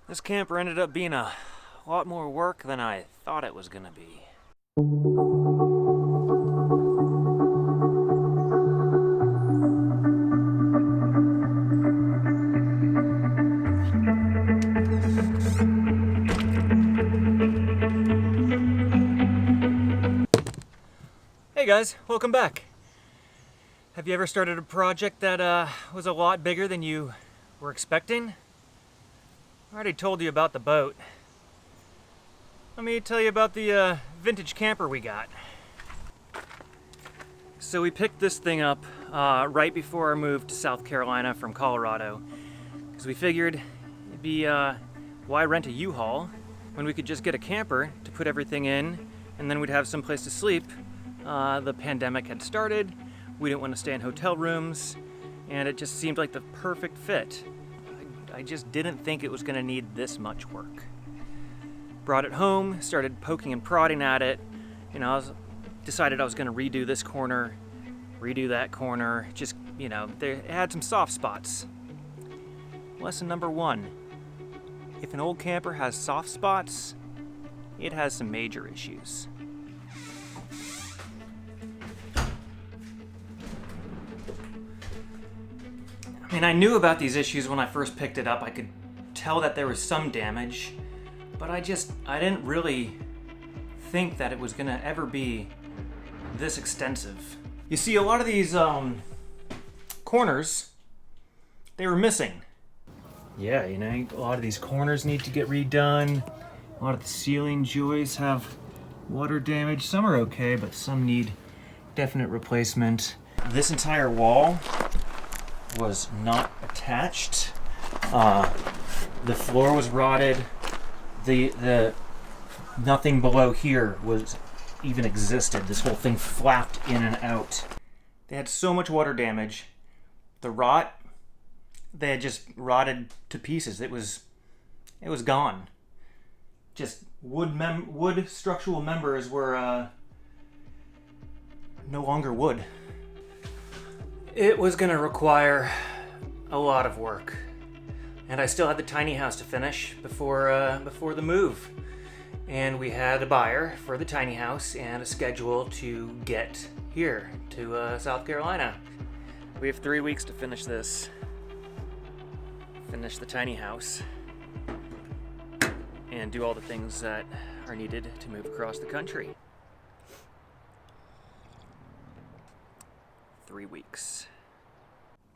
This camper ended up being a lot more work than I thought it was gonna be. Hey guys, welcome back. Have you ever started a project that was a lot bigger than you were expecting? I already told you about the boat. Let me tell you about the vintage camper we got. So we picked this thing up right before our move to South Carolina from Colorado, because we figured it'd be why rent a U-Haul when we could just get a camper to put everything in, and then we'd have some place to sleep. The pandemic had started, we didn't want to stay in hotel rooms, and it just seemed like the perfect fit. I just didn't think it was going to need this much work. Brought it home, started poking and prodding at it. You know, decided I was going to redo this corner, redo that corner. Just, you know, it had some soft spots. Lesson number one: if an old camper has soft spots, it has some major issues. I mean, I knew about these issues when I first picked it up. I could tell that there was some damage, but I didn't really think that it was gonna ever be this extensive. You see, a lot of these corners, they were missing. Yeah, you know, a lot of these corners need to get redone. A lot of the ceiling joists have water damage. Some are okay, but some need definite replacement. This entire wall was not attached. The floor was rotted. The nothing below here was even existed. This whole thing flapped in and out. They had so much water damage. The rot, they had just rotted to pieces. It was gone. Just wood structural members were no longer wood. It was gonna require a lot of work, and I still had the tiny house to finish before the move. And we had a buyer for the tiny house and a schedule to get here to South Carolina. We have 3 weeks to finish this. Finish the tiny house and do all the things that are needed to move across the country. 3 weeks.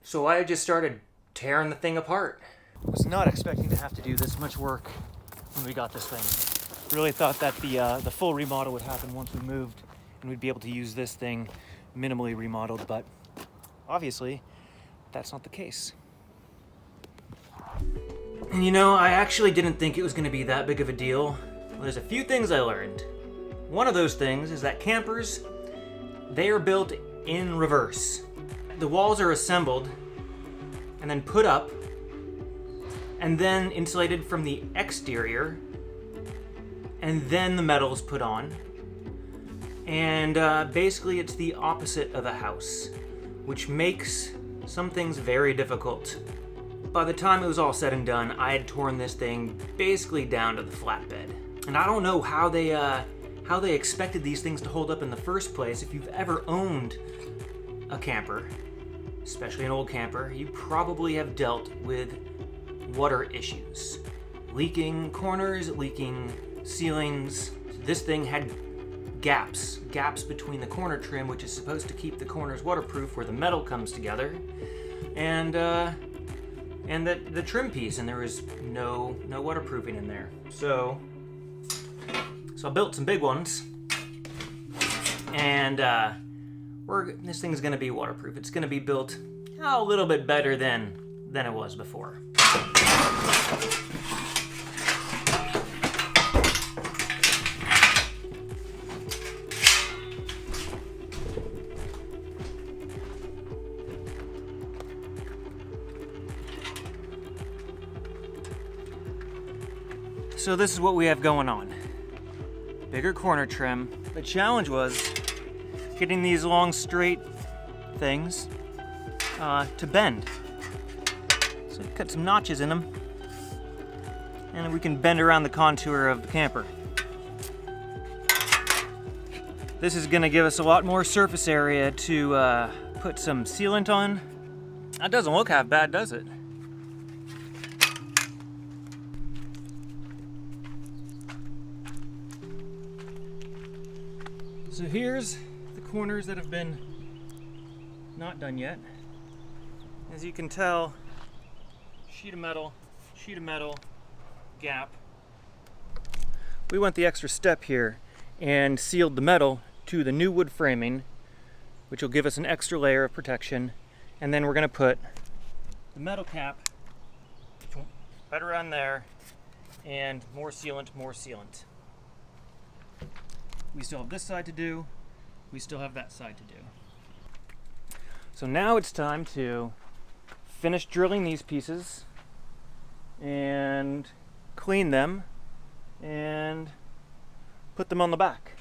So I just started tearing the thing apart. I was not expecting to have to do this much work when we got this thing. Really thought that the full remodel would happen once we moved and we'd be able to use this thing minimally remodeled, but obviously that's not the case. And you know, I actually didn't think it was going to be that big of a deal. Well, there's a few things I learned. One of those things is that campers, they are built in reverse. The walls are assembled and then put up and then insulated from the exterior, and then the metal is put on. And basically it's the opposite of a house, which makes some things very difficult. By the time it was all said and done, I had torn this thing basically down to the flatbed. And I don't know how they expected these things to hold up in the first place. If you've ever owned a camper, especially an old camper, you probably have dealt with water issues. Leaking corners, leaking ceilings. This thing had gaps between the corner trim, which is supposed to keep the corners waterproof where the metal comes together, and the trim piece, and there was no waterproofing in there. So I built some big ones, and this thing's gonna be waterproof. It's gonna be built a little bit better than it was before. So this is what we have going on. Bigger corner trim. The challenge was getting these long straight things to bend. So cut some notches in them and we can bend around the contour of the camper. This is going to give us a lot more surface area to put some sealant on. That doesn't look half bad, does it? So here's the corners that have been not done yet. As you can tell, sheet of metal, gap. We went the extra step here and sealed the metal to the new wood framing, which will give us an extra layer of protection. And then we're going to put the metal cap right around there, and more sealant, more sealant. We still have this side to do, we still have that side to do. So now it's time to finish drilling these pieces and clean them and put them on the back.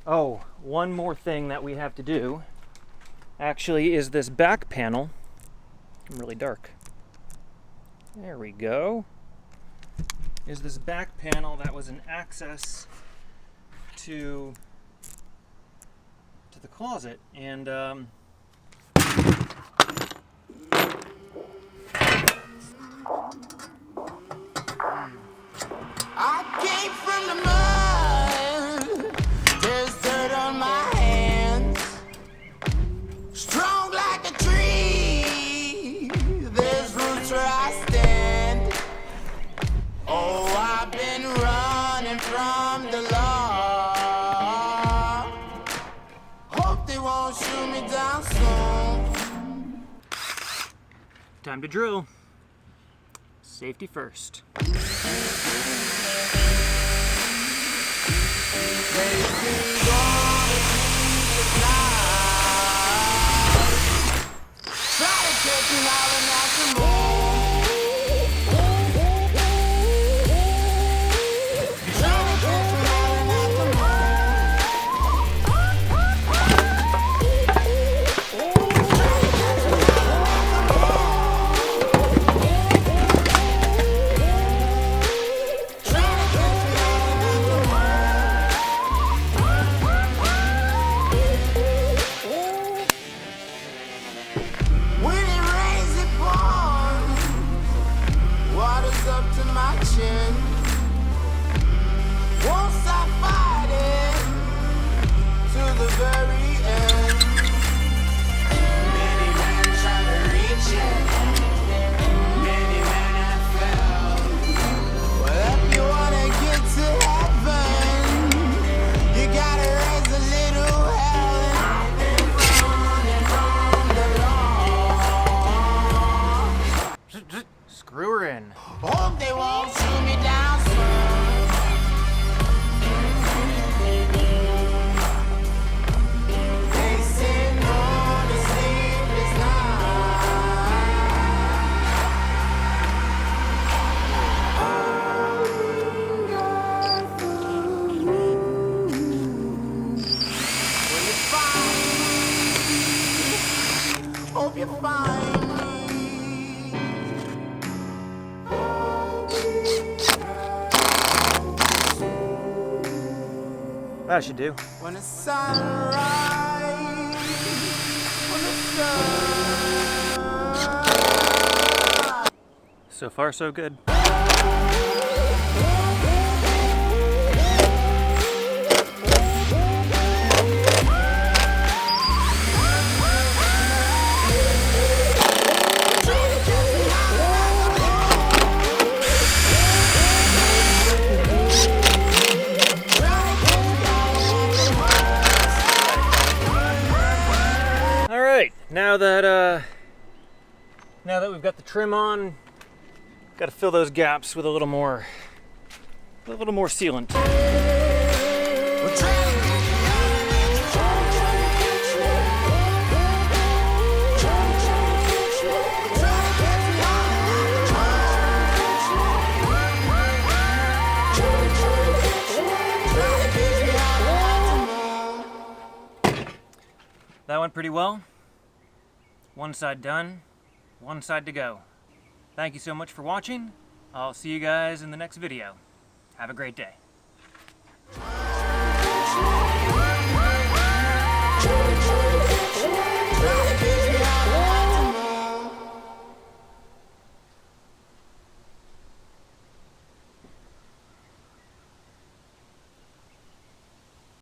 Oh, one more thing that we have to do actually is this back panel. I'm really dark. There we go. Is this back panel that was an access to the closet, and I came from the mud. There's dirt on my hands. Strong like a tree. There's roots where I stand. Oh, I've been running from the law. Hope they won't shoot me down soon. time to drill. Safety first. Screw her in. Hope they won't shoot me down soon. They say no to sleepless When you find me, hope you find me. That should do. When the sun rises, when the sun... So far, so good. Now that we've got the trim on, got to fill those gaps with a little more sealant. That went pretty well. One side done, one side to go. Thank you so much for watching. I'll see you guys in the next video. Have a great day.